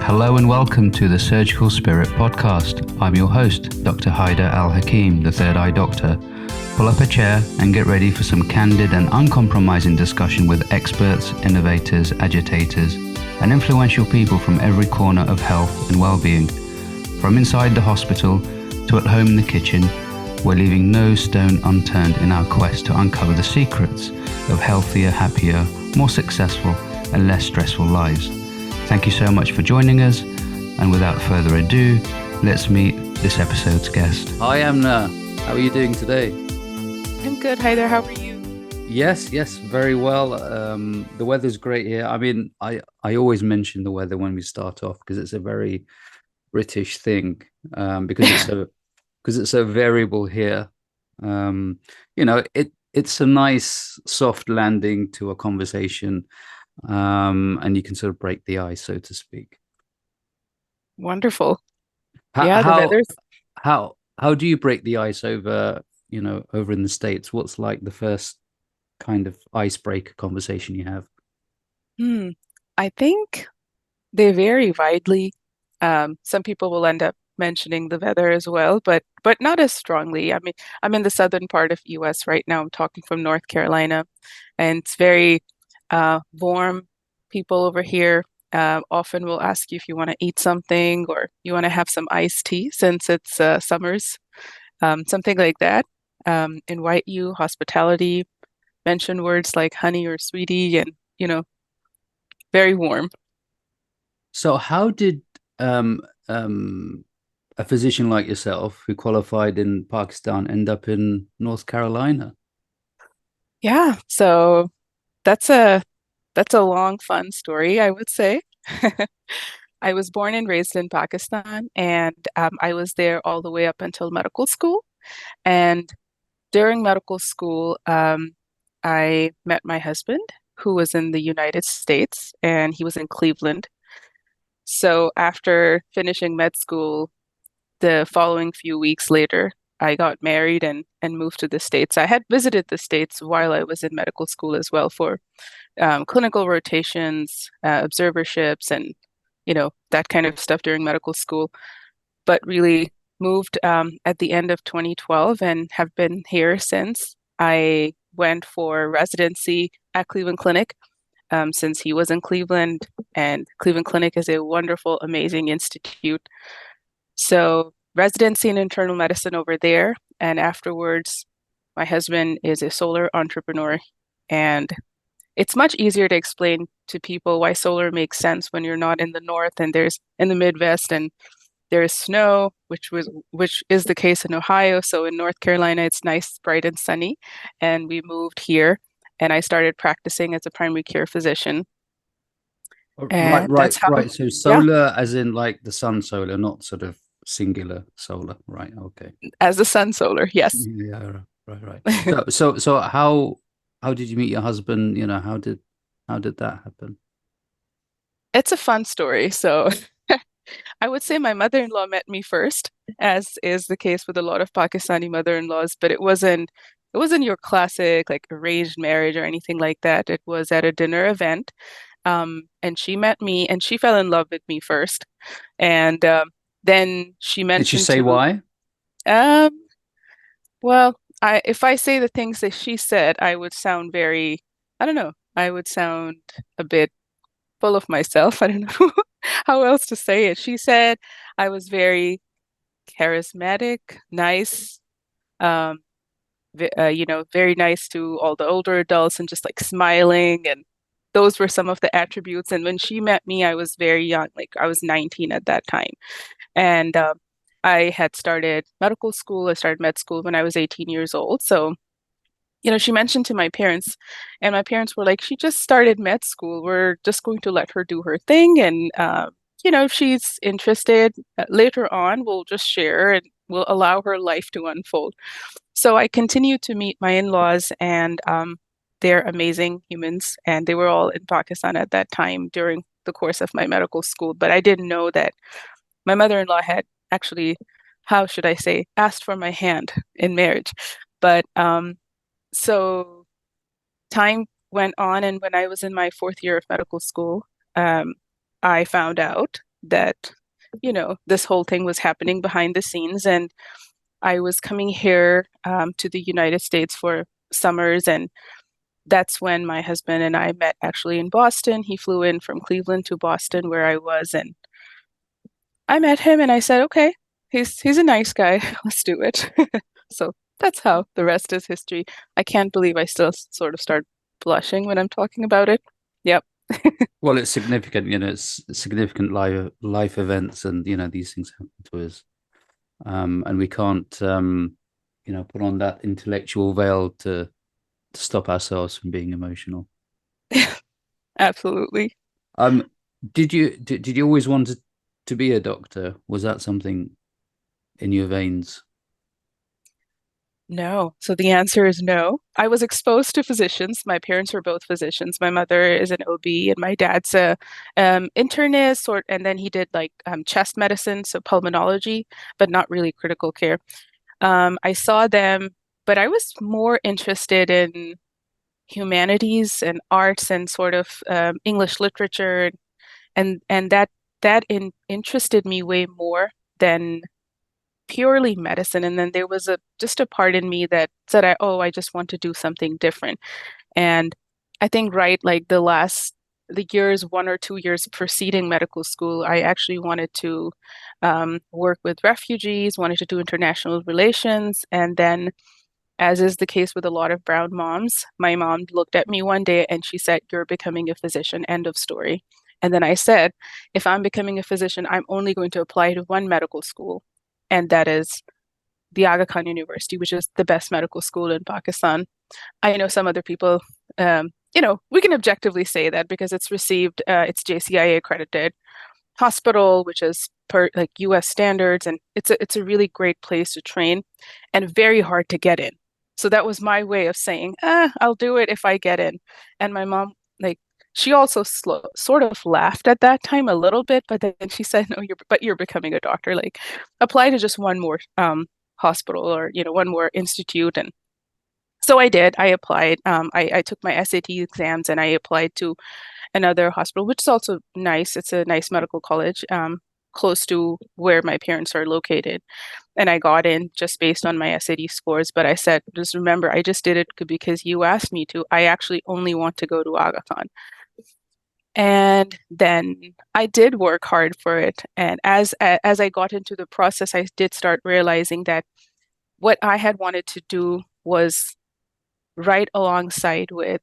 Hello and welcome to the Surgical Spirit podcast. I'm your host, Dr. Al-hakim, the Third Eye Doctor. Pull up a chair and get ready for some candid and uncompromising discussion with experts, innovators, agitators, and influential people from every corner of health and well-being. From inside the hospital to at home in the kitchen, we're leaving no stone unturned in our quest to uncover the secrets of healthier, happier, more successful, and less stressful lives. Thank you so much for joining us, and without further ado, let's meet this episode's guest. Hi Amna, how are you doing today? I'm good. Hi there, how are you? Yes, very well. The weather's great here. I mean, I always mention the weather when we start off because it's a very British thing, because it's so variable here. It's a nice soft landing to a conversation. And you can sort of break the ice, so to speak. Wonderful. How, Yeah, the how weather's how do you break the ice over in the States? What's like the first kind of icebreaker conversation you have? I think they vary widely. Some people will end up mentioning the weather as well, but not as strongly. I mean, I'm in the southern part of US right now. I'm talking from North Carolina, and it's very warm. People over here often will ask you if you want to eat something or you want to have some iced tea since it's summers, something like that. Invite you, hospitality, mention words like honey or sweetie, and very warm. So how did a physician like yourself who qualified in Pakistan end up in North Carolina? Yeah, so that's a long, fun story, I would say. I was born and raised in Pakistan, and I was there all the way up until medical school. And during medical school, I met my husband, who was in the United States, and he was in Cleveland. So after finishing med school, the following few weeks later, I got married and moved to the States. I had visited the States while I was in medical school as well for clinical rotations, observerships, and that kind of stuff during medical school. But really moved at the end of 2012 and have been here since. I went for residency at Cleveland Clinic since he was in Cleveland, and Cleveland Clinic is a wonderful, amazing institute. So residency in internal medicine over there, and afterwards, my husband is a solar entrepreneur, and it's much easier to explain to people why solar makes sense when you're not in the north and there's in the Midwest and there is snow, which is the case in Ohio. So in North Carolina, it's nice, bright, and sunny. And we moved here, and I started practicing as a primary care physician. And that's how, Right. So yeah, solar, as in like the sun solar, not sort of singular solar. Right. Okay. as the sun solar, yes. Yeah. Right. So how did you meet your husband? How did that happen? It's a fun story. So I would say my mother-in-law met me first, as is the case with a lot of Pakistani mother-in-laws, but it wasn't your classic like arranged marriage or anything like that. It was at a dinner event. And she met me and she fell in love with me first. And then she Did she mentioned say to, why? um, well, if I say the things that she said, I would sound very, I don't know, I would sound a bit full of myself. I don't know how else to say it. She said I was very charismatic, nice, um, very nice to all the older adults and just like smiling. And those were some of the attributes. And when she met me, I was very young, like I was 19 at that time. And I had started medical school. I started med school when I was 18 years old. So she mentioned to my parents, and my parents were like, she just started med school. We're just going to let her do her thing. And, if she's interested later on, we'll just share and we'll allow her life to unfold. So I continued to meet my in-laws, and they're amazing humans. And they were all in Pakistan at that time during the course of my medical school. But I didn't know that my mother-in-law had actually, how should I say, asked for my hand in marriage. But so time went on, and when I was in my fourth year of medical school, I found out that, this whole thing was happening behind the scenes. And I was coming here to the United States for summers, and that's when my husband and I met actually in Boston. He flew in from Cleveland to Boston where I was, and I met him and I said, okay, he's a nice guy. Let's do it. So that's how the rest is history. I can't believe I still sort of start blushing when I'm talking about it. Yep. Well, it's significant, it's significant life events, and these things happen to us, and we can't, put on that intellectual veil to stop ourselves from being emotional. Absolutely. Um, did you always want to be a doctor? Was that something in your veins? No. So the answer is no. I was exposed to physicians. My parents were both physicians. My mother is an OB and my dad's a internist, and then he did like chest medicine, so pulmonology, but not really critical care. I saw them, but I was more interested in humanities and arts and sort of English literature, and that interested me way more than purely medicine. And then there was just a part in me that said, I just want to do something different. And I think like the years, 1 or 2 years preceding medical school, I actually wanted to work with refugees, wanted to do international relations. And then, as is the case with a lot of brown moms, my mom looked at me one day and she said, "You're becoming a physician, end of story." And then I said, if I'm becoming a physician, I'm only going to apply to one medical school, and that is the Aga Khan University, which is the best medical school in Pakistan. I know some other people, we can objectively say that because it's received, it's JCIA accredited hospital, which is per like US standards, and it's a really great place to train and very hard to get in. So that was my way of saying, I'll do it if I get in. And my mom, like, she also sort of laughed at that time a little bit, but then she said, "No, you're becoming a doctor. Like, apply to just one more hospital or one more institute." And so I did. I applied. I took my SAT exams and I applied to another hospital, which is also nice. It's a nice medical college, close to where my parents are located. And I got in just based on my SAT scores. But I said, just remember, I just did it because you asked me to. I actually only want to go to Aga Khan. And then I did work hard for it. And as I got into the process, I did start realizing that what I had wanted to do was right alongside with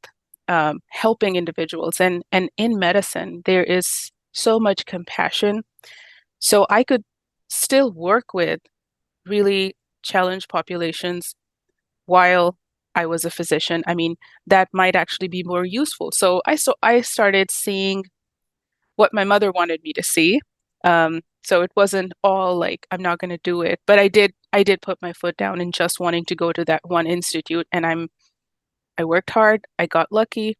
helping individuals. And in medicine, there is so much compassion. So I could still work with really challenged populations while I was a physician. I mean, that might actually be more useful. So I started seeing what my mother wanted me to see. So it wasn't all like I'm not going to do it, but I did put my foot down in just wanting to go to that one institute, and I worked hard. I got lucky.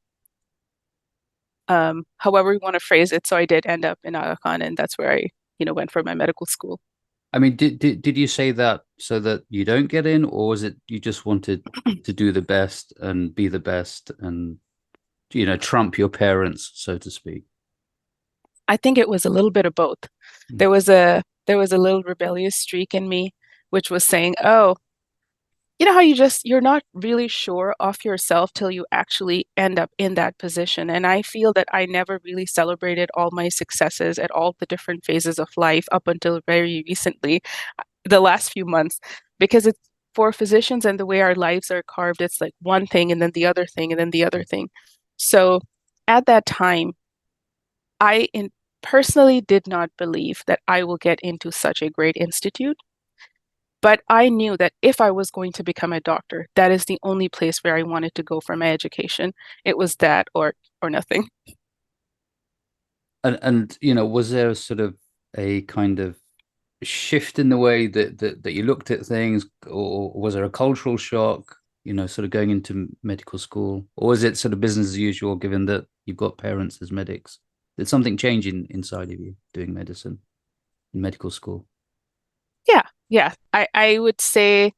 However you want to phrase it. So I did end up in Aga Khan, and that's where I, went for my medical school. I mean, did you say that so that you don't get in, or was it you just wanted to do the best and be the best and trump your parents, so to speak? I think it was a little bit of both. Mm. There was a little rebellious streak in me, which was saying, "Oh, you know how you're not really sure of yourself till you actually end up in that position." And I feel that I never really celebrated all my successes at all the different phases of life up until very recently, the last few months, because it's for physicians and the way our lives are carved, it's like one thing and then the other thing and then the other thing. So at that time, personally did not believe that I will get into such a great institute. But I knew that if I was going to become a doctor, that is the only place where I wanted to go for my education. It was that or nothing. And was there sort of a kind of shift in the way that you looked at things, or was there a cultural shock, sort of going into medical school, or was it sort of business as usual, given that you've got parents as medics? Did something change inside of you doing medicine in medical school? Yeah, yeah. I would say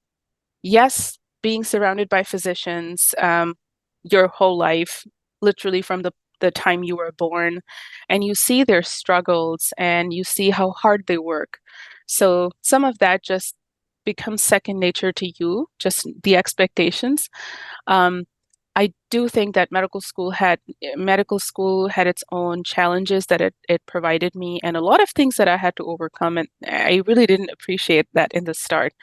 yes, being surrounded by physicians, your whole life, literally from the the time you were born, and you see their struggles and you see how hard they work. So some of that just becomes second nature to you, just the expectations. Um, I do think that medical school had its own challenges that it provided me, and a lot of things that I had to overcome, and I really didn't appreciate that in the start.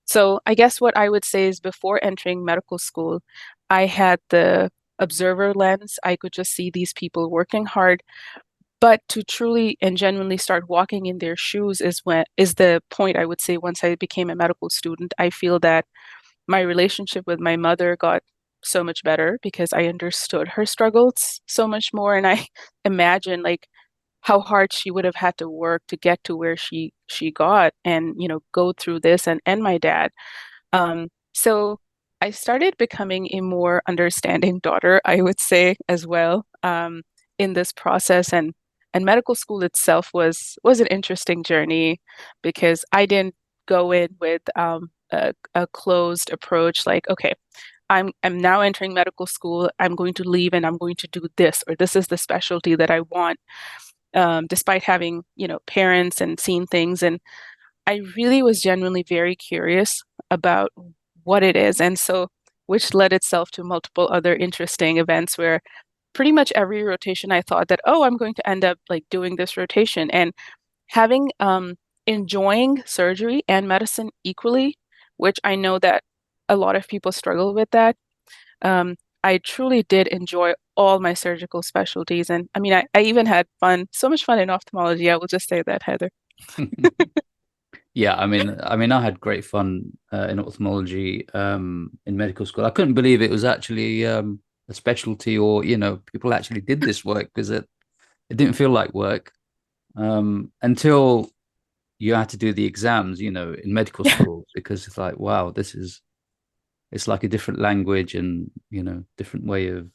So I guess what I would say is before entering medical school, I had the observer lens. I could just see these people working hard, but to truly and genuinely start walking in their shoes is the point I would say once I became a medical student. I feel that my relationship with my mother got so much better because I understood her struggles so much more, and I imagine like how hard she would have had to work to get to where she got, and go through this, and my dad. So I started becoming a more understanding daughter, I would say, as well, in this process. And medical school itself was an interesting journey because I didn't go in with a closed approach, like, okay, I'm now entering medical school. I'm going to leave and I'm going to do this, or this is the specialty that I want, despite having, parents and seen things. And I really was genuinely very curious about what it is. And so, which led itself to multiple other interesting events where pretty much every rotation I thought that, oh, I'm going to end up like doing this rotation. And having, enjoying surgery and medicine equally, which I know that a lot of people struggle with that. Um, I truly did enjoy all my surgical specialties. And I mean, I even had fun, so much fun in ophthalmology. I will just say that, Heather. Yeah, I had great fun in ophthalmology in medical school. I couldn't believe it was actually a specialty, or people actually did this work, because it didn't feel like work until you had to do the exams, in medical Yeah. school, because it's like, wow, it's like a different language, and different way of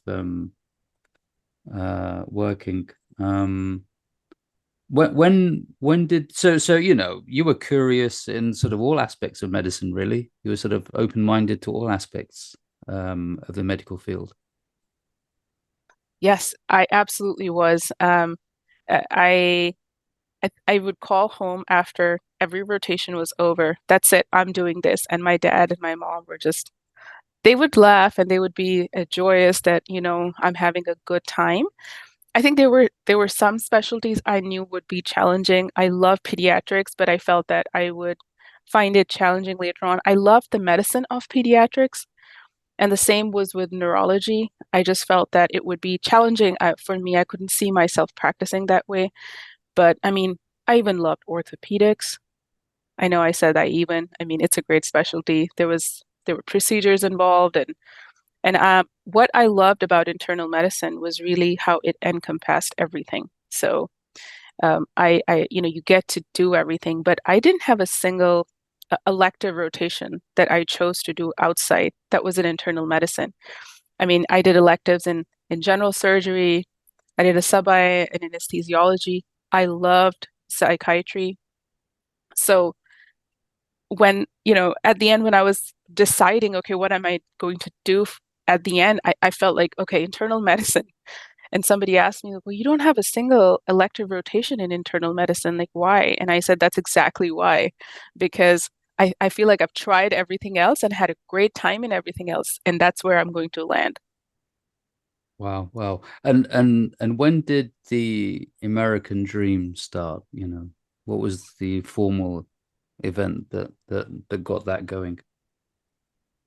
working. When did so you were curious in sort of all aspects of medicine, really? You were sort of open-minded to all aspects of the medical field. Yes, I absolutely was. I, I would call home after every rotation was over. That's it. I'm doing this. And my dad and my mom were just, they would laugh and they would be joyous that, I'm having a good time. I think there were some specialties I knew would be challenging. I love pediatrics, but I felt that I would find it challenging later on. I loved the medicine of pediatrics, and the same was with neurology. I just felt that it would be challenging for me. I couldn't see myself practicing that way. But I mean, I even loved orthopedics. I know I said I even. I mean, it's a great specialty. There were procedures involved, and what I loved about internal medicine was really how it encompassed everything. So you get to do everything, but I didn't have a single elective rotation that I chose to do outside that was in internal medicine. I mean, I did electives in general surgery. I did a sub-I in anesthesiology. I loved psychiatry. So when, at the end, when I was deciding, okay, what am I going to do at the end, I felt like, okay, internal medicine. And somebody asked me, well, you don't have a single elective rotation in internal medicine. Like, why? And I said, that's exactly why. Because I feel like I've tried everything else and had a great time in everything else. And that's where I'm going to land. Wow, wow. And when did the American dream start? What was the formal event that got that going?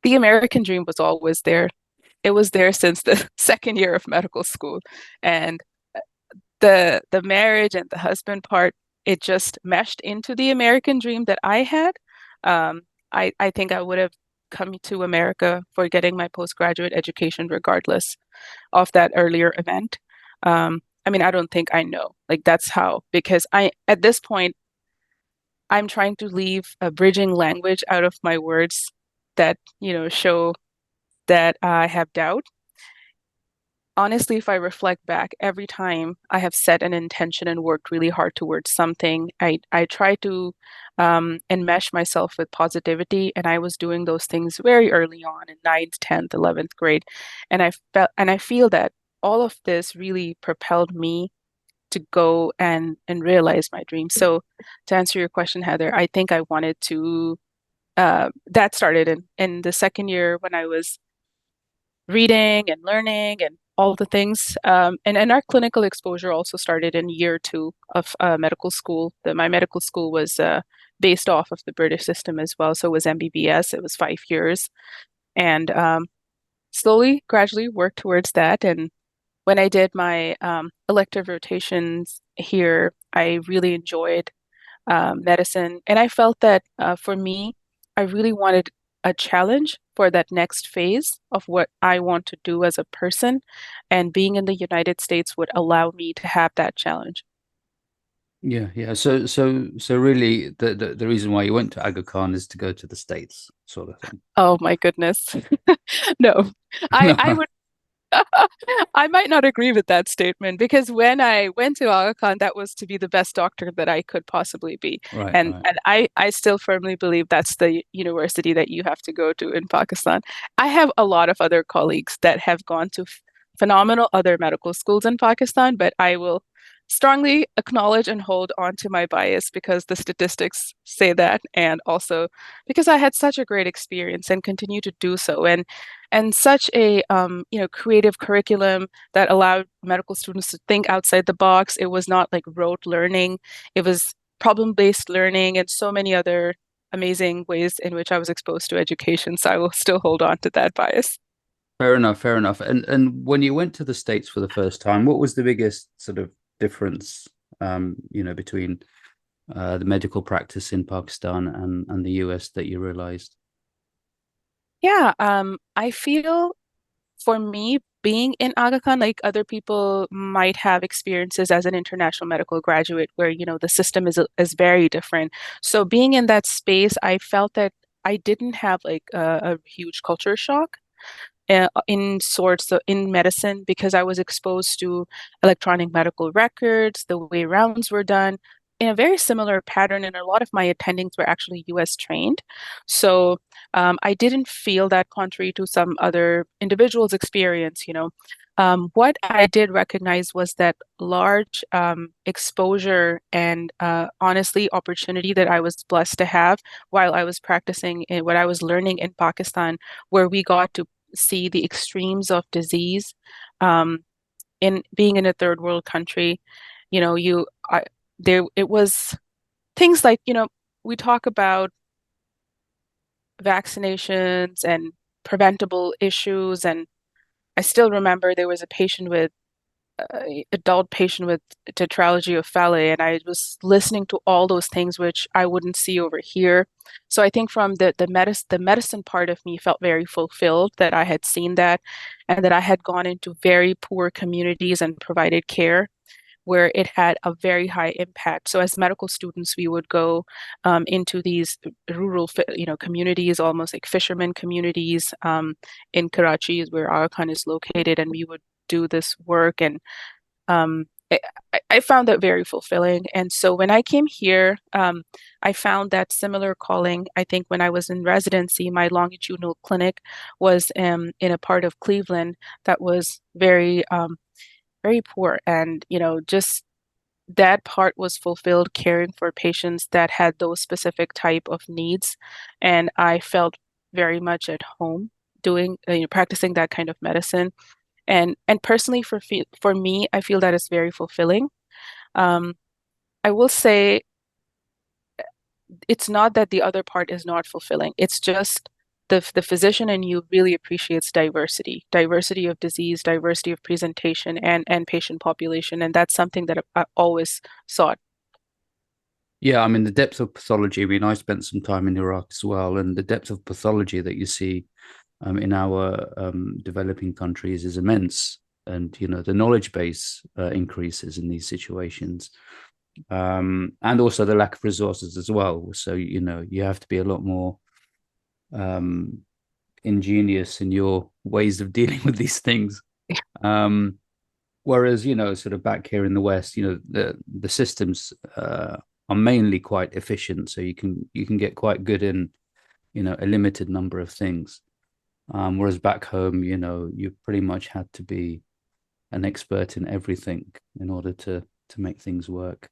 The American dream was always there. It was there since the second year of medical school. And the marriage and the husband part, it just meshed into the American dream that I had. I think I would have come to America for getting my postgraduate education regardless of that earlier event. I mean, I don't think I know. Like that's how, because at this point, I'm trying to leave a bridging language out of my words that, show that I have doubt. Honestly, if I reflect back, every time I have set an intention and worked really hard towards something, I try to enmesh myself with positivity, and I was doing those things very early on in ninth, 10th, 11th grade, and I felt and I feel that. all of this really propelled me to go and realize my dream. So to answer your question, Heather, I think I wanted to that started in the second year when I was reading and learning and all the things. And our clinical exposure also started in year two of medical school. My medical school was based off of the British system as well. So it was MBBS, it was 5 years. And slowly, gradually worked towards that. And when I did my elective rotations here, I really enjoyed medicine. And I felt that for me, I really wanted a challenge for that next phase of what I want to do as a person. And being in the United States would allow me to have that challenge. Yeah, yeah. So really, the reason why you went to Aga Khan is to go to the States, sort of thing. Oh my goodness. No, I No, would I might not agree with that statement because when I went to Aga Khan, that was to be the best doctor that I could possibly be. right, And right. and I still firmly believe that's the university that you have to go to in Pakistan. I have a lot of other colleagues that have gone to phenomenal other medical schools in Pakistan, but I will strongly acknowledge and hold on to my bias because the statistics say that, and also because I had such a great experience and continue to do so. And such a creative curriculum that allowed medical students to think outside the box. It was not like rote learning. It was problem-based learning and so many other amazing ways in which I was exposed to education. So I will still hold on to that bias. Fair enough, fair enough. And when you went to the States for the first time, what was the biggest sort of difference, between the medical practice in Pakistan and the US that you realized? Yeah, I feel for me, being in Aga Khan, like other people might have experiences as an international medical graduate where, the system is very different. So being in that space, I felt that I didn't have like a huge culture shock in sorts of, in medicine because I was exposed to electronic medical records, the way rounds were done in a very similar pattern, and a lot of my attendings were actually US trained. So I didn't feel that contrary to some other individuals' experience, what I did recognize was that large exposure and honestly opportunity that I was blessed to have while I was practicing in what I was learning in Pakistan, where we got to see the extremes of disease um, in being in a third world country. You know, you I, there it was things like, we talk about vaccinations and preventable issues, and I still remember there was a patient with adult patient with tetralogy of Fallot, and I was listening to all those things which I wouldn't see over here. So I think from the medicine part of me felt very fulfilled that I had seen that, and that I had gone into very poor communities and provided care where it had a very high impact. So as medical students, we would go into these rural, communities, almost like fishermen communities in Karachi, is where Aga Khan is located, and we would do this work. And um, I, I found that very fulfilling. And so when I came here, I found that similar calling. I think when I was in residency, my longitudinal clinic was in a part of Cleveland that was very poor. And, just that part was fulfilled caring for patients that had those specific type of needs. And I felt very much at home doing, practicing that kind of medicine. And personally, for me, I feel that is very fulfilling. Um, I will say it's not that the other part is not fulfilling. It's just the physician in you really appreciates diversity of disease, diversity of presentation, and patient population, and that's something that I always sought. Yeah, I mean the depth of pathology. I mean, I spent some time in Iraq as well, and the depth of pathology that you see in our developing countries is immense. And the knowledge base increases in these situations, and also the lack of resources as well. So you have to be a lot more um, ingenious in your ways of dealing with these things. Um, Whereas, sort of back here in the West, the systems are mainly quite efficient, so you can get quite good in a limited number of things. Whereas back home, you pretty much had to be an expert in everything in order to make things work.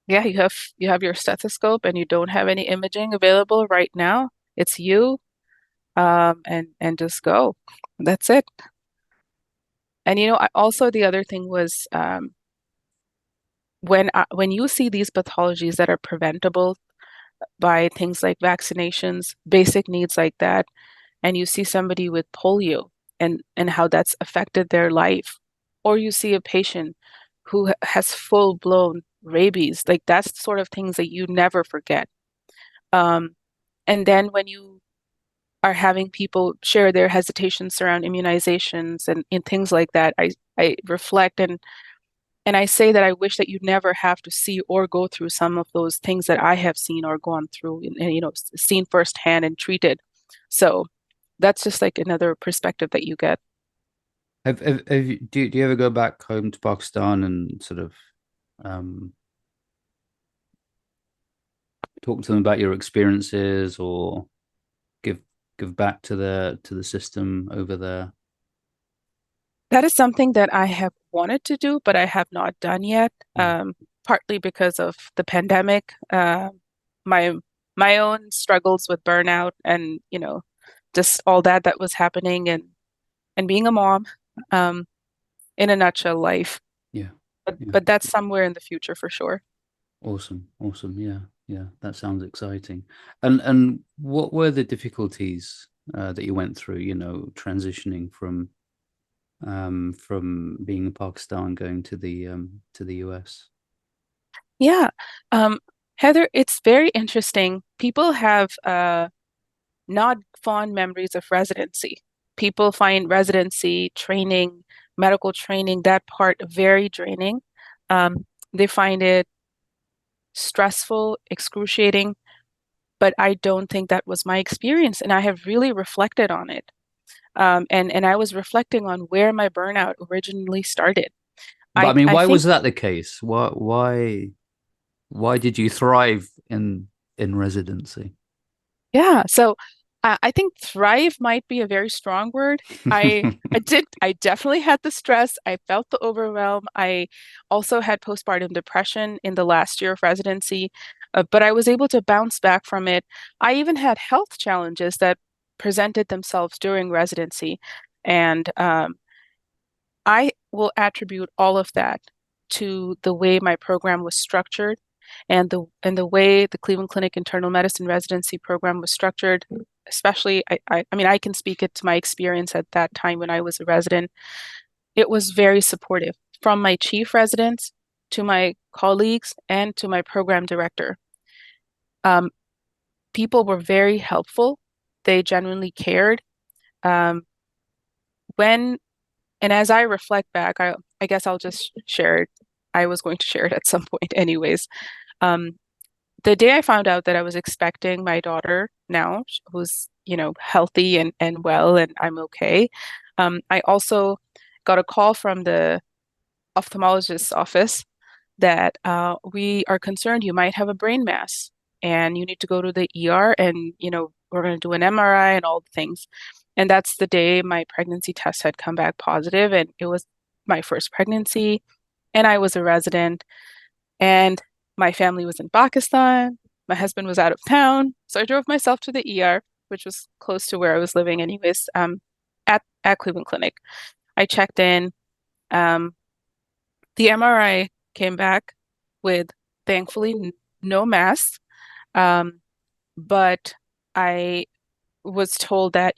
Yeah, you have your stethoscope and you don't have any imaging available right now. It's you, and just go. That's it. And also the other thing was, when you see these pathologies that are preventable by things like vaccinations, basic needs like that, and you see somebody with polio and how that's affected their life, or you see a patient who has full-blown rabies, like that's the sort of things that you never forget. Um, and then when you are having people share their hesitations around immunizations and things like that, I reflect and I say that I wish that you never have to see or go through some of those things that I have seen or gone through and seen firsthand and treated. So that's just like another perspective that you get. Do you ever go back home to Pakistan and sort of um, talk to them about your experiences or give give back to the system over there? That is something that I have wanted to do, but I have not done yet, Mm. partly because of the pandemic, my my own struggles with burnout and, just all that was happening and being a mom, um, in a nutshell, life. Yeah, But yeah. but that's somewhere in the future for sure. Awesome, awesome. Yeah, yeah. That sounds exciting. And what were the difficulties that you went through? You know, transitioning from being in Pakistan going to the US. Yeah. Um, Heather, it's very interesting. People have not fond memories of residency. People find residency training, medical training, that part very draining. They find it stressful, excruciating, but I don't think that was my experience. And I have really reflected on it. And I was reflecting on where my burnout originally started. But I mean, I why think was that the case? Why did you thrive in residency? Yeah, so I think thrive might be a very strong word. I definitely had the stress. I felt the overwhelm. I also had postpartum depression in the last year of residency, but I was able to bounce back from it. I even had health challenges that presented themselves during residency, and I will attribute all of that to the way my program was structured and the way the Cleveland Clinic Internal Medicine residency program was structured. Especially, I mean, I can speak it to my experience at that time when I was a resident. It was very supportive from my chief residents to my colleagues and to my program director. Um, People were very helpful. They genuinely cared. Um, when And as I reflect back, I guess I'll just share it. I was going to share it at some point anyways. Um, the day I found out that I was expecting my daughter now, who's, healthy and well, and I'm okay. I also got a call from the ophthalmologist's office that we are concerned you might have a brain mass and you need to go to the ER and, we're going to do an MRI and all the things. And that's the day my pregnancy test had come back positive, and it was my first pregnancy, and I was a resident, and my family was in Pakistan. My husband was out of town, so I drove myself to the ER, which was close to where I was living, anyways. At Cleveland Clinic, I checked in. Um, the MRI came back with, thankfully, no mass, um, but I was told that,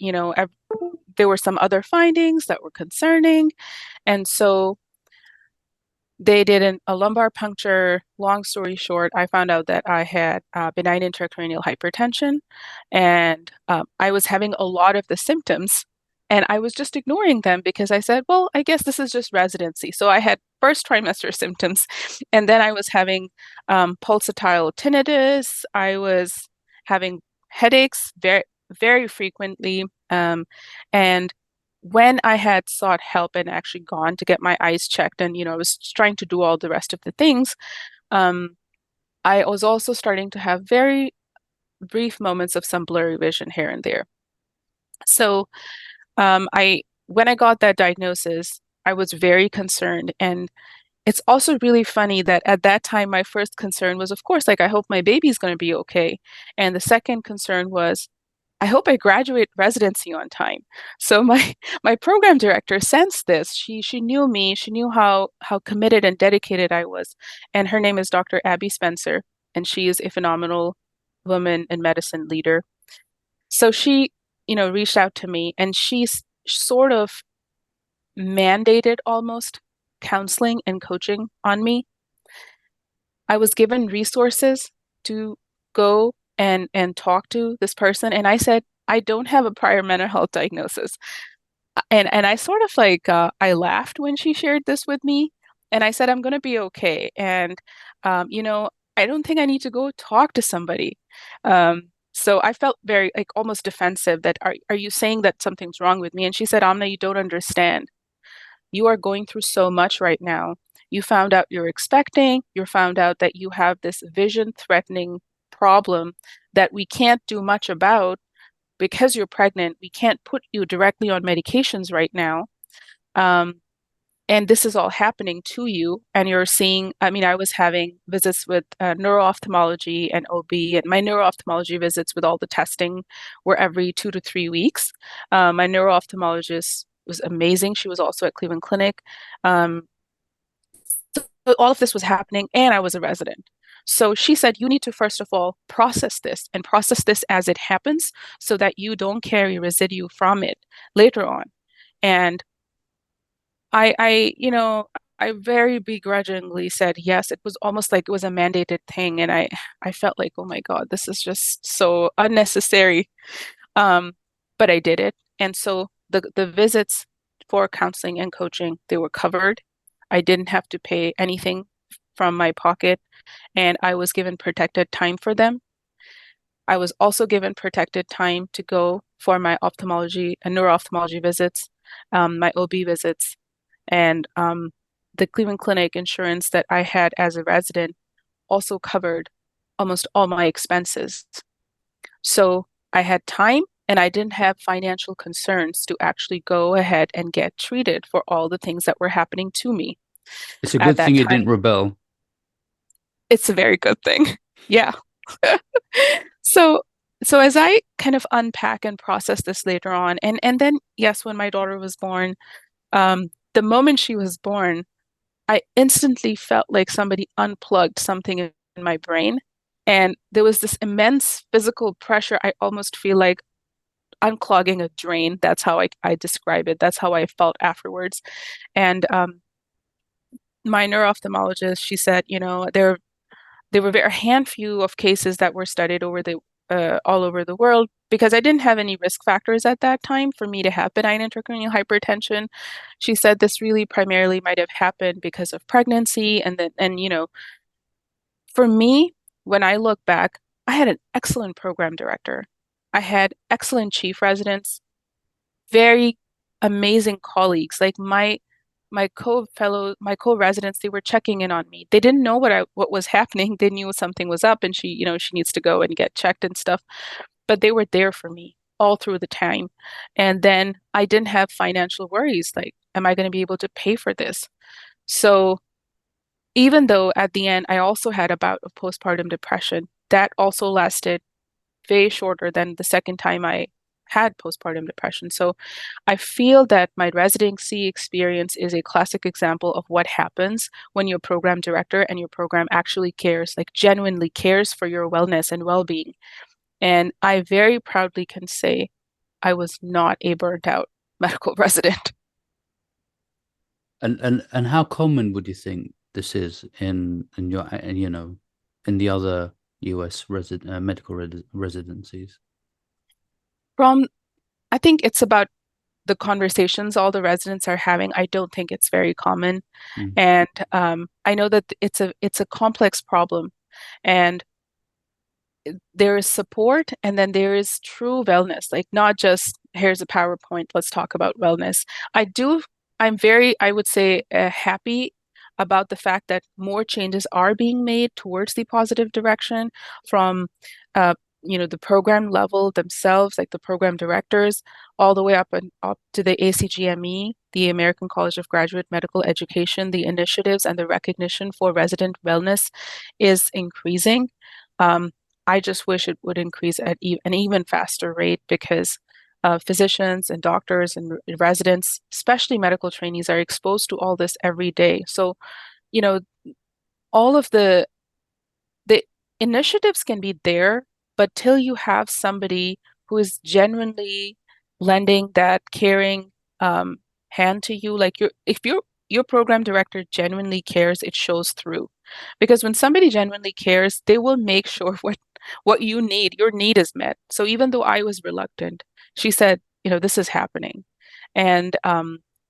there were some other findings that were concerning. And so they did a lumbar puncture. Long story short, I found out that I had benign intracranial hypertension, and I was having a lot of the symptoms, and I was just ignoring them because I said, well, I guess this is just residency. So I had first trimester symptoms, and then I was having pulsatile tinnitus. I was having headaches very, very frequently, and when I had sought help and actually gone to get my eyes checked and, I was trying to do all the rest of the things, um, I was also starting to have very brief moments of some blurry vision here and there. So, when I got that diagnosis, I was very concerned. And it's also really funny that at that time, my first concern was, of course, like, I hope my baby's going to be okay. And the second concern was, I hope I graduate residency on time. So my my program director sensed this. She knew me. She knew how committed and dedicated I was. And her name is Dr. Abby Spencer, and she is a phenomenal woman in medicine leader. So she, reached out to me, and she's sort of mandated almost counseling and coaching on me. I was given resources to go and talk to this person, and I said, I don't have a prior mental health diagnosis. And I sort of like I laughed when she shared this with me, and I said, I'm going to be okay. And I don't think I need to go talk to somebody. So I felt very like almost defensive that are you saying that something's wrong with me? And she said, Amna, you don't understand. You are going through so much right now. You found out you're expecting, you found out that you have this vision threatening problem that we can't do much about because you're pregnant. We can't put you directly on medications right now. Um, and this is all happening to you. And you're seeing, I mean, I was having visits with neuro-ophthalmology and OB, and my neuro-ophthalmology visits with all the testing were every 2 to 3 weeks. My neuro-ophthalmologist was amazing. She was also at Cleveland Clinic. Um, so all of this was happening, and I was a resident. So she said, you need to first of all process this and process this as it happens so that you don't carry residue from it later on. And I very begrudgingly said yes. It was almost like it was a mandated thing, and I felt like, oh my God, this is just so unnecessary. Um, but I did it, and so the visits for counseling and coaching, they were covered. I didn't have to pay anything from my pocket, and I was given protected time for them. I was also given protected time to go for my ophthalmology and neuro-ophthalmology visits, my OB visits, and the Cleveland Clinic insurance that I had as a resident also covered almost all my expenses. So I had time and I didn't have financial concerns to actually go ahead and get treated for all the things that were happening to me It's a at good thing that you time. didn't rebel. It's a very good thing. Yeah. So so as I kind of unpack and process this later on, and then yes, when my daughter was born, the moment she was born, I instantly felt like somebody unplugged something in my brain. And there was this immense physical pressure. I almost feel like unclogging a drain. That's how I describe it. That's how I felt afterwards. And my neuro-ophthalmologist, she said, there were a handful of cases that were studied all over the world because I didn't have any risk factors at that time for me to have benign intracranial hypertension. She said this really primarily might have happened because of pregnancy, and for me, when I look back, I had an excellent program director. I had excellent chief residents, very amazing colleagues. Like my co-residents, they were checking in on me. They didn't know what was happening. They knew something was up, and she needs to go and get checked and stuff. But they were there for me all through the time. And then I didn't have financial worries, like, am I going to be able to pay for this? So even though at the end I also had a bout of postpartum depression, that also lasted way shorter than the second time I had postpartum depression. So I feel that my residency experience is a classic example of what happens when your program director and your program actually cares, like genuinely cares for your wellness and well-being. And I very proudly can say I was not a burnt out medical resident. And how common would you think this is in your in the other US medical residencies? From I think it's about the conversations all the residents are having. I don't think it's very common. Mm. And I know that it's a complex problem. And there is support and then there is true wellness, like not just here's a PowerPoint, let's talk about wellness. I'm very, I would say, happy about the fact that more changes are being made towards the positive direction from uh, the program level themselves, like the program directors, all the way up and up to the ACGME. the American College of Graduate Medical Education, the initiatives and the recognition for resident wellness is increasing. Um, I just wish it would increase at an even faster rate because physicians and doctors and residents, especially medical trainees, are exposed to all this every day. So, you know, all of the initiatives can be there, but till you have somebody who is genuinely lending that caring um, hand to you, like if your program director genuinely cares, it shows through. Because when somebody genuinely cares, they will make sure what you need, your need is met. So even though I was reluctant, she said, this is happening. And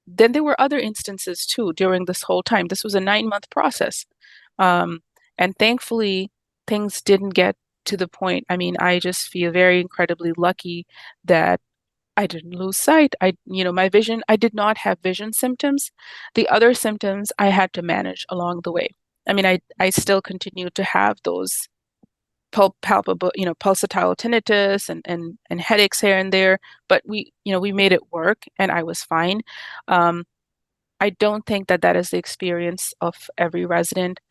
then there were other instances too during this whole time. This was a 9-month process. Um, and thankfully, things didn't get to the point. I mean, I just feel very incredibly lucky that I didn't lose sight. My vision, I did not have vision symptoms. The other symptoms I had to manage along the way. I mean, I still continue to have those palpable, pulsatile tinnitus and headaches here and there, but we made it work and I was fine. Um, I don't think that that is the experience of every resident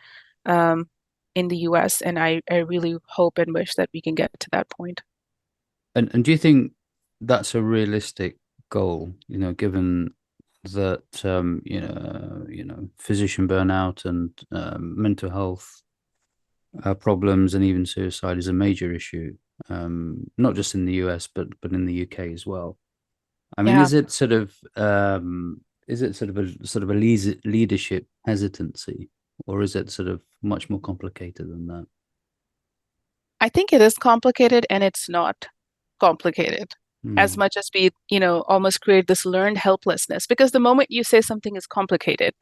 um, in the US. And I really hope and wish that we can get to that point. And do you think that's a realistic goal, given that physician burnout and mental health problems and even suicide is a major issue, not just in the US but in the UK as well. I mean, Yeah, is it sort of a leadership hesitancy, or is it sort of much more complicated than that? I think it is complicated and it's not complicated as Hmm. much as we, almost create this learned helplessness. Because the moment you say something is complicated,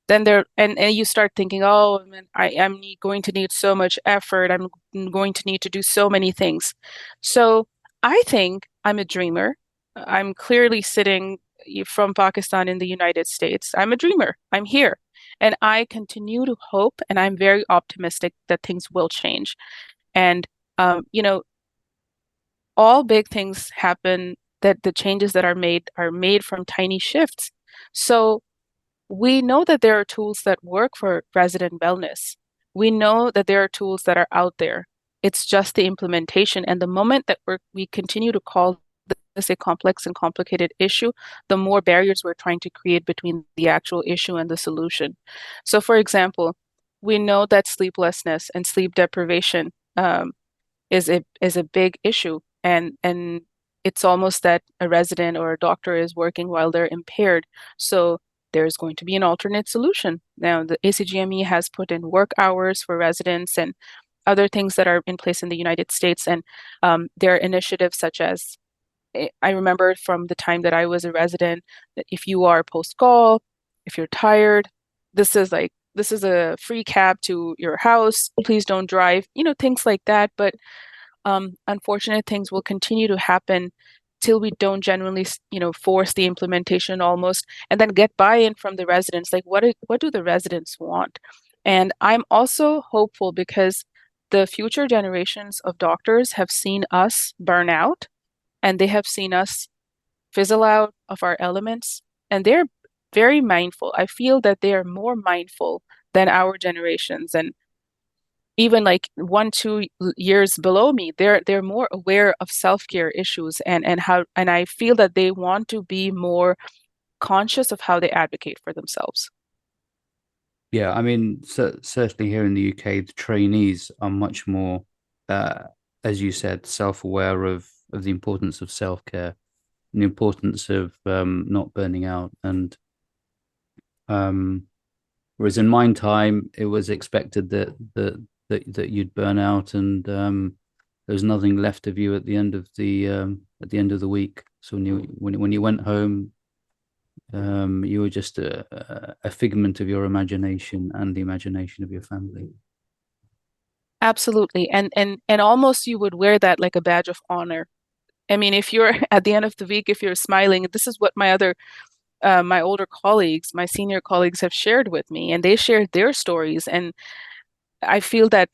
then and you start thinking, oh, man, I am going to need so much effort. I'm going to need to do so many things. So I think I'm a dreamer. I'm clearly sitting from Pakistan in the United States. I'm a dreamer. I'm here. And I continue to hope, and I'm very optimistic that things will change. And, um, you know, all big things happen that the changes that are made from tiny shifts. So we know that there are tools that work for resident wellness. We know that there are tools that are out there. It's just the implementation. And the moment that we continue to call this a complex and complicated issue, the more barriers we're trying to create between the actual issue and the solution. So, for example, we know that sleeplessness and sleep deprivation is a big issue, and it's almost that a resident or a doctor is working while they're impaired. So there's going to be an alternate solution. Now, the ACGME has put in work hours for residents and other things that are in place in the United States, and there are initiatives such as I remember from the time that I was a resident that if you are post-call, if you're tired, this is a free cab to your house. Please don't drive, things like that. But unfortunate things will continue to happen till we don't genuinely, force the implementation almost, and then get buy-in from the residents. Like, what do the residents want? And I'm also hopeful because the future generations of doctors have seen us burn out, and they have seen us fizzle out of our elements, and they're very mindful. I feel that they are more mindful than our generations, and even like 1, 2 years below me, they're more aware of self-care issues and I feel that they want to be more conscious of how they advocate for themselves. Yeah, I mean, certainly here in the UK, the trainees are much more, uh, as you said, self-aware of the importance of self-care and the importance of not burning out. And um, whereas in my time, it was expected that you'd burn out and there's nothing left of you at the end of the week. So when you went home, you were just a figment of your imagination and the imagination of your family. Absolutely. And almost you would wear that like a badge of honor. I mean, if you're at the end of the week, if you're smiling, this is what my older colleagues, my senior colleagues have shared with me, and they shared their stories. And I feel that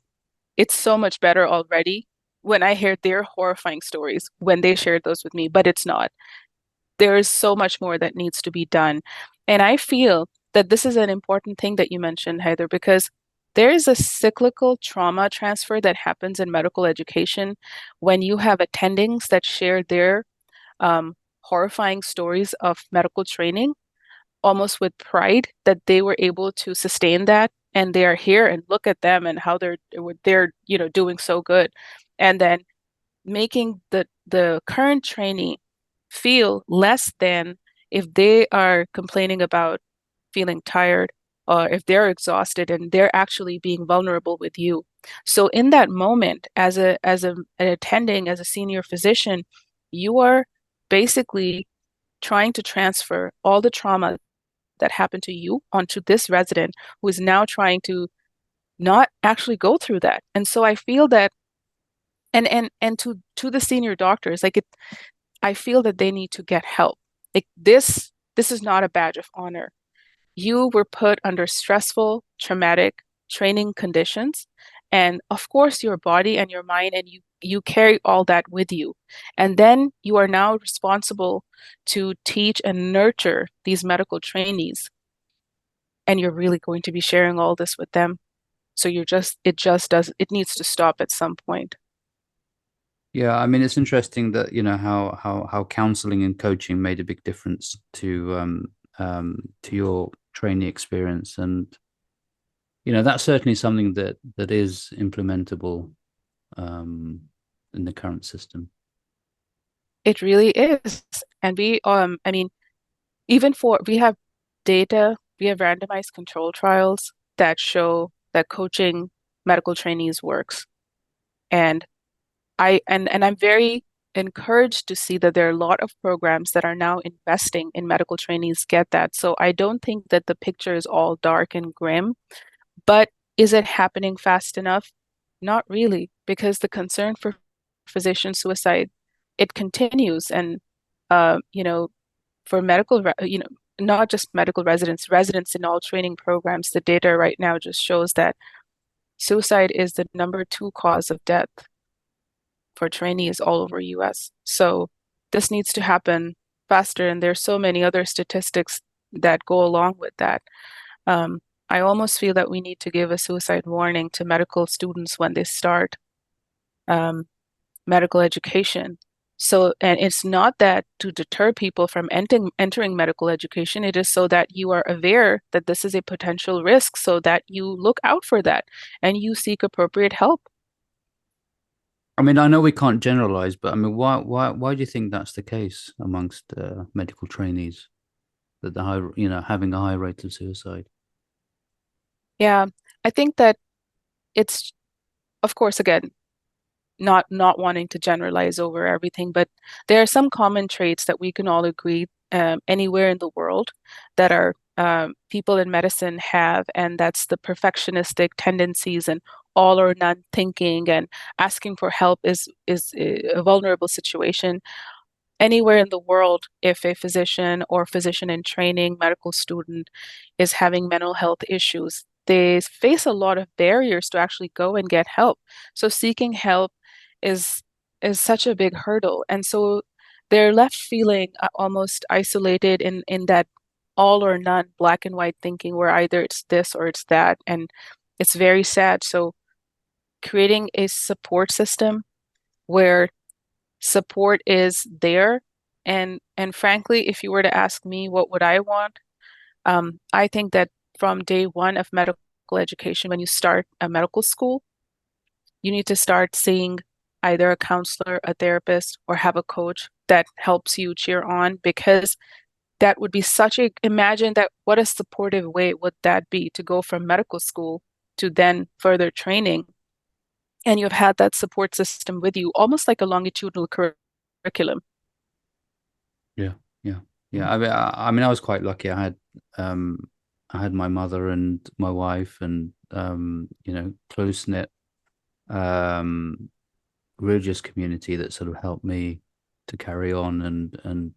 it's so much better already when I hear their horrifying stories when they shared those with me, but it's not. there is so much more that needs to be done. And I feel that this is an important thing that you mentioned, Heather, because there is a cyclical trauma transfer that happens in medical education when you have attendings that share their horrifying stories of medical training, almost with pride that they were able to sustain that, and they are here and look at them and how they're doing so good, and then making the current trainee feel less than if they are complaining about feeling tired or if they're exhausted and they're actually being vulnerable with you. So in that moment, an attending, as a senior physician, you are basically trying to transfer all the trauma that happened to you onto this resident who is now trying to not actually go through that. And so I feel that and to the senior doctors, I feel that they need to get help. Like this is not a badge of honor. You were put under stressful, traumatic training conditions. And of course, your body and your mind, and you carry all that with you. And then you are now responsible to teach and nurture these medical trainees. And you're really going to be sharing all this with them. So it needs to stop at some point. Yeah, I mean, it's interesting that how counseling and coaching made a big difference to your training experience, and that's certainly something that is implementable um, in the current system. It really is. And I mean, we have data, we have randomized control trials that show that coaching medical trainees works. And I'm very encouraged to see that there are a lot of programs that are now investing in medical trainees get that. So I don't think that the picture is all dark and grim, but is it happening fast enough? Not really, because the concern for physician suicide, it continues. And you know, for not just medical residents in all training programs, the data right now just shows that suicide is the number two cause of death for trainees all over US. So this needs to happen faster, and there's so many other statistics that go along with that. Um, I almost feel that we need to give a suicide warning to medical students when they start um, medical education. So, and it's not that to deter people from entering medical education, it is so that you are aware that this is a potential risk so that you look out for that and you seek appropriate help. I mean, I know we can't generalize, but I mean, why do you think that's the case amongst medical trainees, that the high, having a high rate of suicide? Yeah, I think that it's, of course, again, not wanting to generalize over everything, but there are some common traits that we can all agree anywhere in the world that are people in medicine have, and that's the perfectionistic tendencies and all or none thinking, and asking for help is a vulnerable situation anywhere in the world. If a physician or physician in training, medical student is having mental health issues, they face a lot of barriers to actually go and get help. So seeking help is is such a big hurdle. And so they're left feeling almost isolated in that all or none black and white thinking where either it's this or it's that. And it's very sad. So creating a support system where support is there. And frankly, if you were to ask me what would I want, I think that from day one of medical education, when you start a medical school, you need to start seeing either a counselor, a therapist, or have a coach that helps you cheer on, because that would be imagine that, what a supportive way would that be to go from medical school to then further training, and you've had that support system with you, almost like a longitudinal curriculum. Yeah, yeah, yeah. I mean, I was quite lucky. Um, I had my mother and my wife, and close knit um, religious community that sort of helped me to carry on and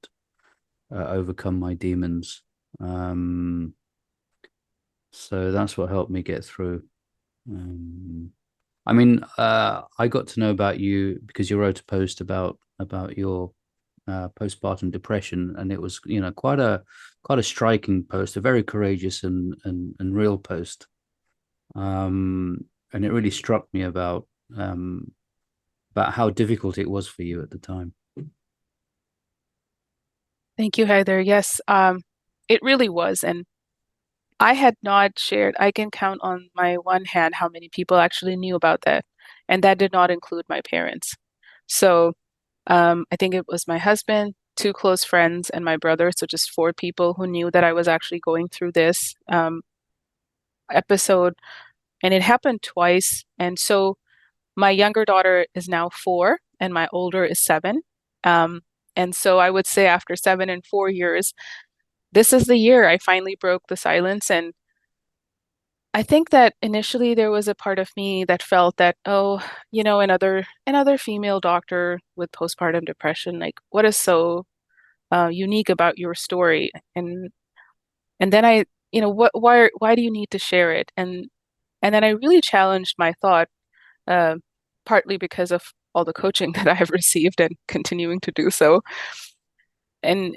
overcome my demons. So that's what helped me get through. Um, I mean, I got to know about you because you wrote a post about your postpartum depression, and it was quite a striking post, a very courageous and real post. And it really struck me um, about how difficult it was for you at the time. Thank you, Heather. Yes, it really was. And I had not shared, I can count on my one hand how many people actually knew about that. And that did not include my parents. So I think it was my husband, two close friends, and my brother. So just four people who knew that I was actually going through this episode. And it happened twice. And so my younger daughter is now 4, and my older is 7. Um, and so I would say after 7 and 4 years, this is the year I finally broke the silence. And I think that initially there was a part of me that felt that, oh, another female doctor with postpartum depression, like what is so unique about your story? And then why do you need to share it? And then I really challenged my thought, uh, partly because of all the coaching that I have received and continuing to do so. And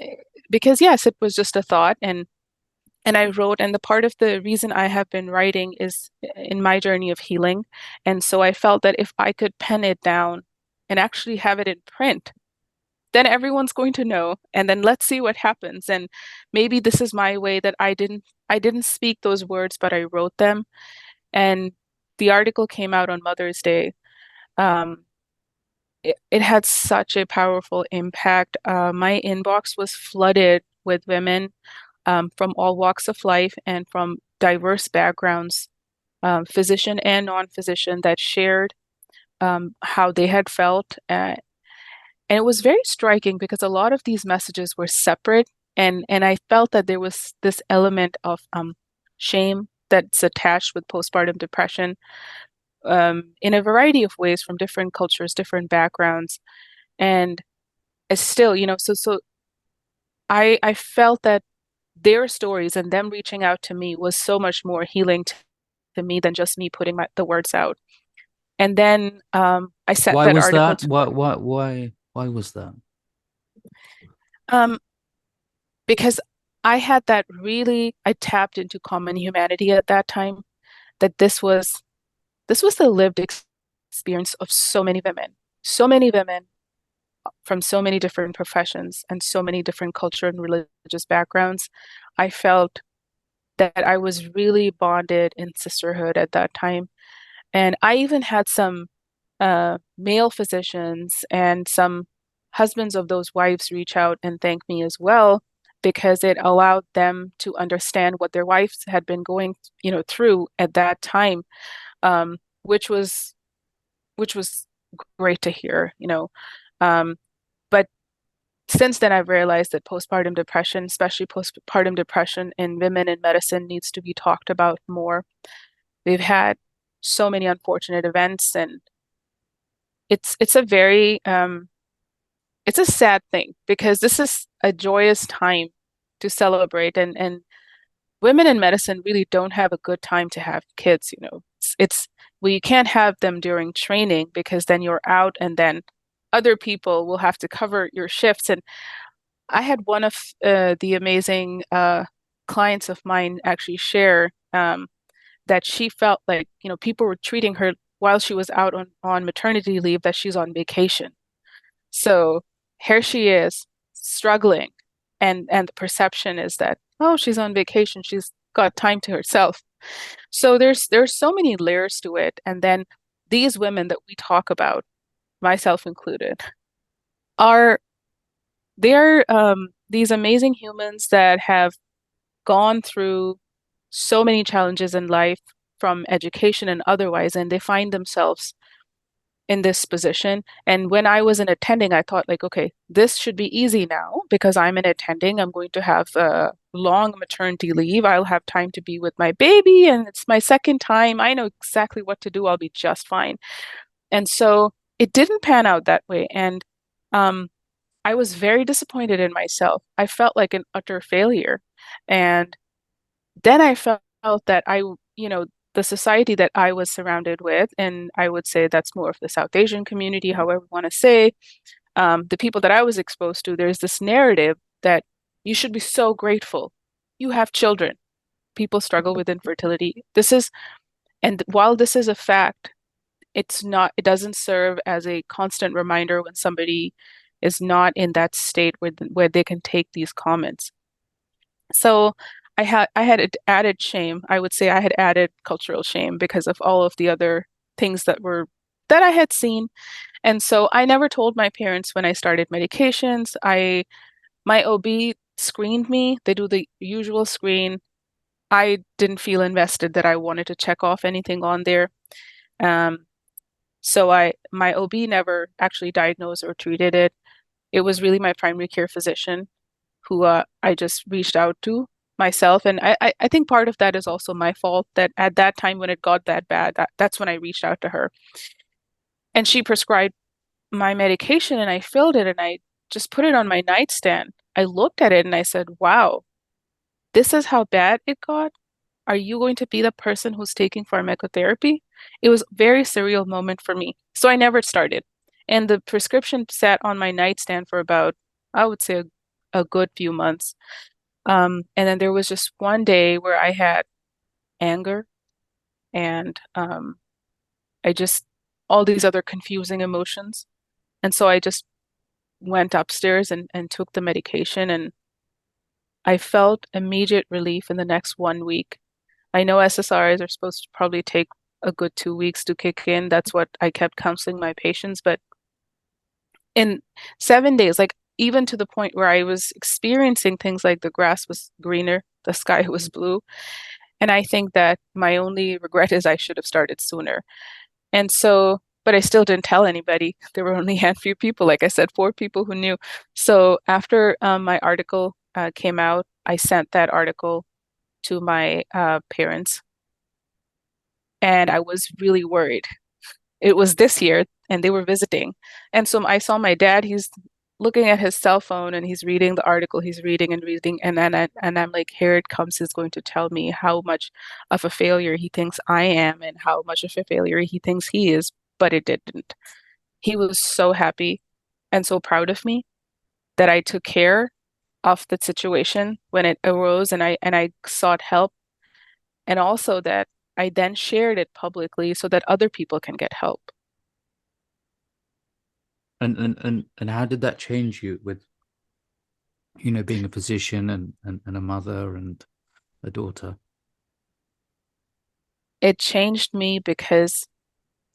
because yes, it was just a thought, and I wrote, and the part of the reason I have been writing is in my journey of healing. And so I felt that if I could pen it down and actually have it in print, then everyone's going to know. And then let's see what happens. And maybe this is my way that I didn't speak those words, but I wrote them. And the article came out on Mother's Day. Um, it had such a powerful impact. My inbox was flooded with women from all walks of life and from diverse backgrounds, physician and non-physician, that shared how they had felt. And it was very striking because a lot of these messages were separate, and I felt that there was this element of shame that's attached with postpartum depression in a variety of ways from different cultures, different backgrounds. And it's still, so I felt that their stories and them reaching out to me was so much more healing to me than just me putting the words out. And then I sent Why that was article that? to Why was that? um, because I tapped into common humanity at that time, that this was the lived experience of so many women from so many different professions and so many different culture and religious backgrounds. I felt that I was really bonded in sisterhood at that time. And I even had some male physicians and some husbands of those wives reach out and thank me as well, because it allowed them to understand what their wives had been going, through at that time, um, which was which was great to hear. Um, but since then, I've realized that postpartum depression, especially postpartum depression in women in medicine, needs to be talked about more. We've had so many unfortunate events, and it's a very it's a sad thing because this is a joyous time to celebrate, and women in medicine really don't have a good time to have kids. It's well, you can't have them during training because then you're out, and then other people will have to cover your shifts. And I had one of the amazing clients of mine actually share that she felt like, people were treating her while she was out on maternity leave, that she's on vacation. So here she is struggling, and the perception is that, oh, she's on vacation, she's got time to herself. So there's so many layers to it. And then these women that we talk about, myself included, are they're these amazing humans that have gone through so many challenges in life, from education and otherwise, and they find themselves in this position. And when I was an attending, I thought like, okay, this should be easy now because I'm an attending. I'm going to have a long maternity leave. I'll have time to be with my baby, and it's my second time. I know exactly what to do. I'll be just fine. And so it didn't pan out that way. And um, I was very disappointed in myself. I felt like an utter failure. And then I felt that the society that I was surrounded with, and I would say that's more of the South Asian community, however you want to say, the people that I was exposed to, there's this narrative that you should be so grateful. You have children. People struggle with infertility. And while this is a fact, it doesn't serve as a constant reminder when somebody is not in that state where they can take these comments. So I had added shame. I would say I had added cultural shame because of all of the other things that I had seen. And so I never told my parents when I started medications. My OB screened me. They do the usual screen. I didn't feel invested that I wanted to check off anything on there. Um, my OB never actually diagnosed or treated it. It was really my primary care physician who I just reached out to myself. And I think part of that is also my fault that at that time when it got that bad, that's when I reached out to her. And she prescribed my medication and I filled it and I just put it on my nightstand. I looked at it and I said, wow, this is how bad it got. Are you going to be the person who's taking pharmacotherapy? It was a very surreal moment for me. So I never started. And the prescription sat on my nightstand for about, I would say, a good few months. And then there was just one day where I had anger and I just, all these other confusing emotions. And so I just went upstairs and took the medication, and I felt immediate relief in the next 1 week. I know SSRIs are supposed to probably take a good 2 weeks to kick in. That's what I kept counseling my patients. But in 7 days, like even to the point where I was experiencing things like the grass was greener, the sky was blue. And I think that my only regret is I should have started sooner. And so, but I still didn't tell anybody. There were only a few people, like I said, 4 people who knew. So after my article came out, I sent that article to my parents, and I was really worried. It was this year, and they were visiting. And so I saw my dad, he's looking at his cell phone and he's reading the article, he's reading and reading. And I'm like, here it comes, he's going to tell me how much of a failure he thinks I am and how much of a failure he thinks he is, but it didn't. He was so happy and so proud of me that I took care of the situation when it arose and I sought help, and also that I then shared it publicly so that other people can get help. And how did that change you with, being a physician and a mother and a daughter? It changed me because,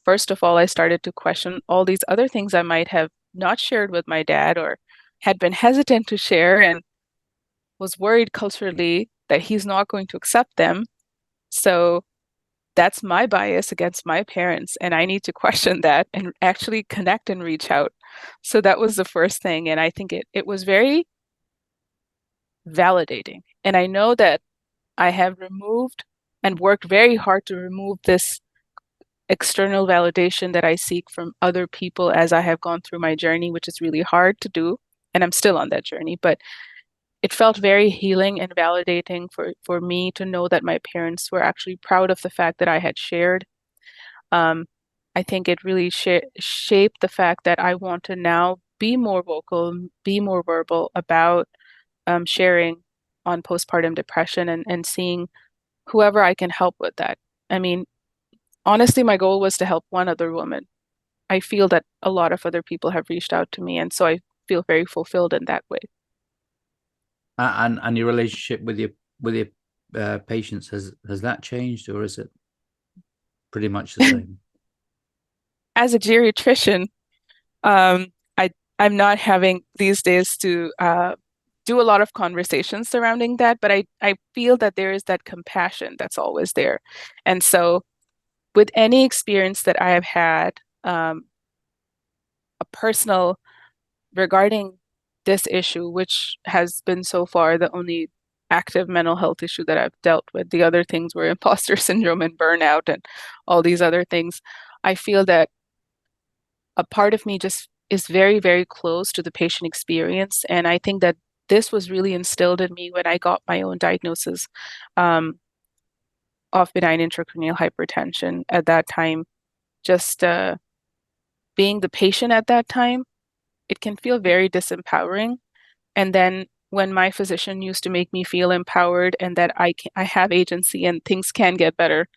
first of all, I started to question all these other things I might have not shared with my dad or had been hesitant to share and was worried culturally that he's not going to accept them. So that's my bias against my parents, and I need to question that and actually connect and reach out. So that was the first thing, and I think it was very validating. And I know that I have removed and worked very hard to remove this external validation that I seek from other people as I have gone through my journey, which is really hard to do. And I'm still on that journey, but it felt very healing and validating for me to know that my parents were actually proud of the fact that I had shared. Um, I think it really shaped the fact that I want to now be more vocal, be more verbal about sharing on postpartum depression and seeing whoever I can help with that. I mean, honestly, my goal was to help one other woman. I feel that a lot of other people have reached out to me, and so I feel very fulfilled in that way. And your relationship with your patients, has that changed, or is it pretty much the same? As a geriatrician, um, I'm not having these days to do a lot of conversations surrounding that, but I feel that there is that compassion that's always there. And so with any experience that I have had, a personal regarding this issue, which has been so far the only active mental health issue that I've dealt with. The other things were imposter syndrome and burnout and all these other things. I feel that a part of me just is very, very close to the patient experience. And I think that this was really instilled in me when I got my own diagnosis um, of benign intracranial hypertension at that time. Just being the patient at that time, it can feel very disempowering. And then when my physician used to make me feel empowered and that I have agency and things can get better,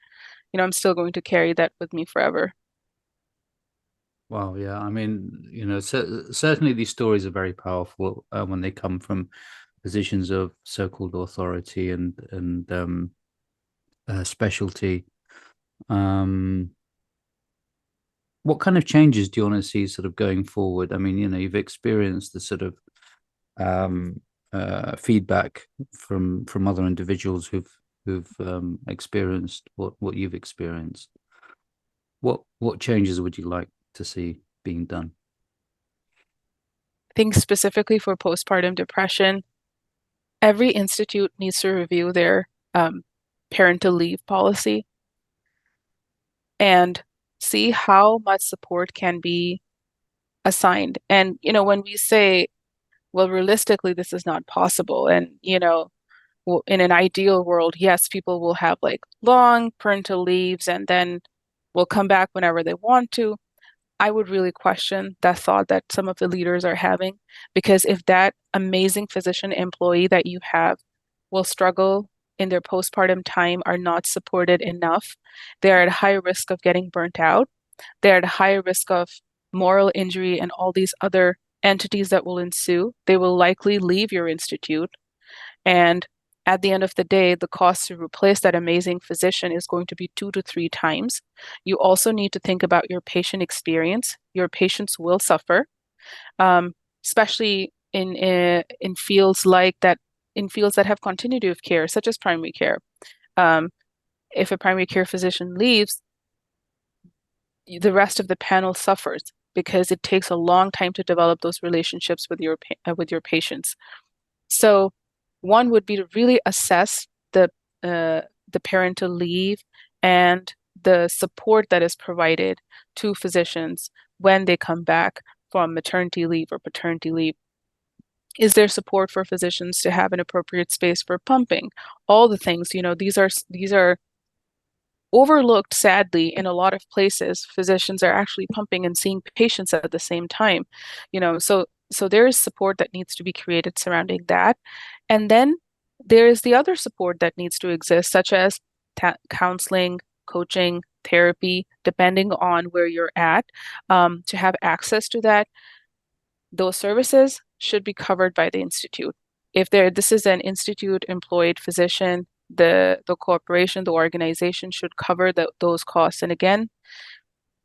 I'm still going to carry that with me forever. Wow, yeah. I mean, certainly these stories are very powerful when they come from positions of so-called authority and specialty. Um, what kind of changes do you want to see sort of going forward? I mean, you've experienced the sort of um, feedback from other individuals who've experienced what you've experienced. What changes would you like to see being done? I think specifically for postpartum depression, every institute needs to review their parental leave policy and see how much support can be assigned. And, when we say, well, realistically, this is not possible. And, well, in an ideal world, yes, people will have like long parental leaves and then will come back whenever they want to. I would really question that thought that some of the leaders are having, because if that amazing physician employee that you have will struggle in their postpartum time, are not supported enough, they're at high risk of getting burnt out. They're at high risk of moral injury and all these other entities that will ensue. They will likely leave your institute. And at the end of the day, the cost to replace that amazing physician is going to be 2 to 3 times. You also need to think about your patient experience. Your patients will suffer, um, especially in fields like that, in fields that have continuity of care, such as primary care. Um, if a primary care physician leaves, the rest of the panel suffers because it takes a long time to develop those relationships with your patients. So one would be to really assess uh, the parental leave and the support that is provided to physicians when they come back from maternity leave or paternity leave. Is there support for physicians to have an appropriate space for pumping? All the things, these are overlooked, sadly, in a lot of places. Physicians are actually pumping and seeing patients at the same time, so there is support that needs to be created surrounding that. And then there is the other support that needs to exist, such as counseling, coaching, therapy, depending on where you're at. To have access to that, those services should be covered by the institute. If this is an institute employed physician, the corporation, the organization should cover those costs. And again,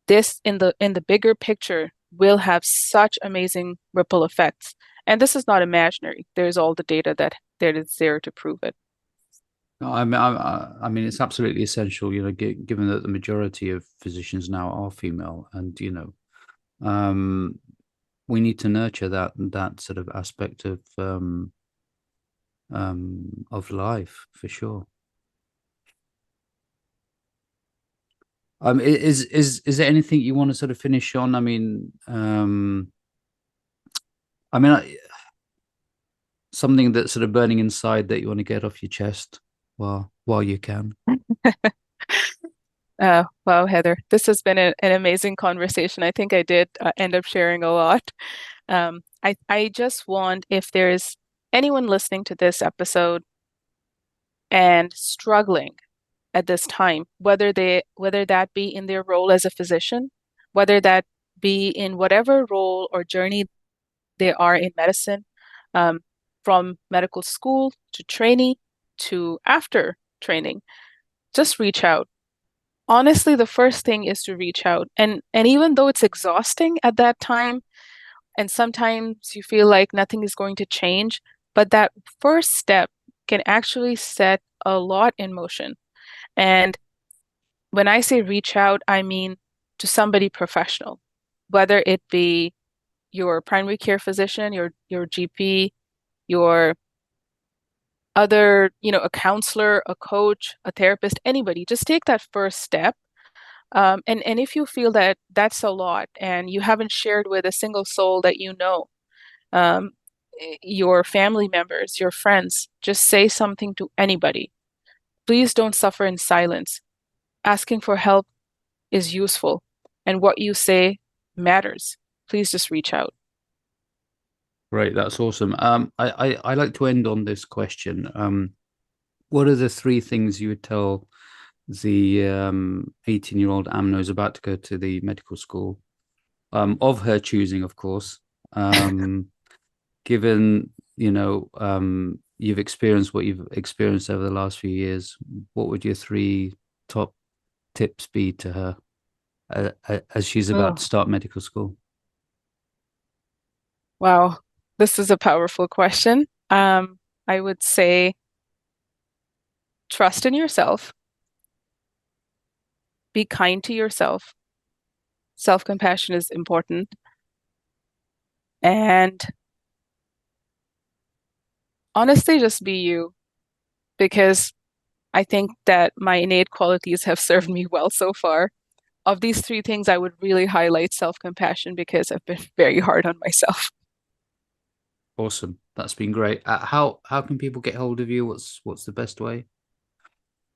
this in the bigger picture will have such amazing ripple effects. And this is not imaginary. There's all the data that is there to prove it. No, I mean, it's absolutely essential, given that the majority of physicians now are female, and um, we need to nurture that sort of aspect of life for sure. Is there anything you want to sort of finish on? I mean, something that's sort of burning inside that you want to get off your chest while you can. Wow, Heather, this has been an amazing conversation. I think I did end up sharing a lot. I just want, if there's anyone listening to this episode and struggling at this time, whether that be in their role as a physician, whether that be in whatever role or journey they are in medicine, um, from medical school to trainee to after training, just reach out. Honestly, the first thing is to reach out. And even though it's exhausting at that time, and sometimes you feel like nothing is going to change, but that first step can actually set a lot in motion. And when I say reach out, I mean to somebody professional, whether it be your primary care physician, your GP, your other, a counselor, a coach, a therapist, anybody. Just take that first step. And if you feel that that's a lot and you haven't shared with a single soul that um, your family members, your friends, just say something to anybody. Please don't suffer in silence. Asking for help is useful, and what you say matters. Please just reach out. Great, that's awesome. I like to end on this question. What are the three things you would tell the 18-year-old Amna who's about to go to the medical school, of her choosing, of course, given, you've experienced what you've experienced over the last few years, what would your three top tips be to her as she's about to Oh, start medical school? wow. This is a powerful question. I would say trust in yourself, be kind to yourself. Self-compassion is important. And honestly, just be you, because I think that my innate qualities have served me well so far. Of these three things, I would really highlight self-compassion because I've been very hard on myself. Awesome. That's been great. How can people get hold of you? What's the best way?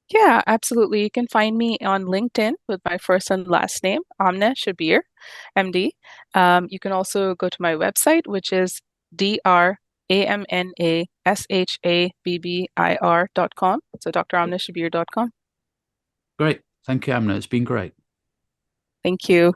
Yeah, absolutely. You can find me on LinkedIn with my first and last name, Amna Shabbir, MD. You can also go to my website, which is DRAMNASHABBIR.com. So dramnashabir.com. Great. Thank you, Amna. It's been great. Thank you.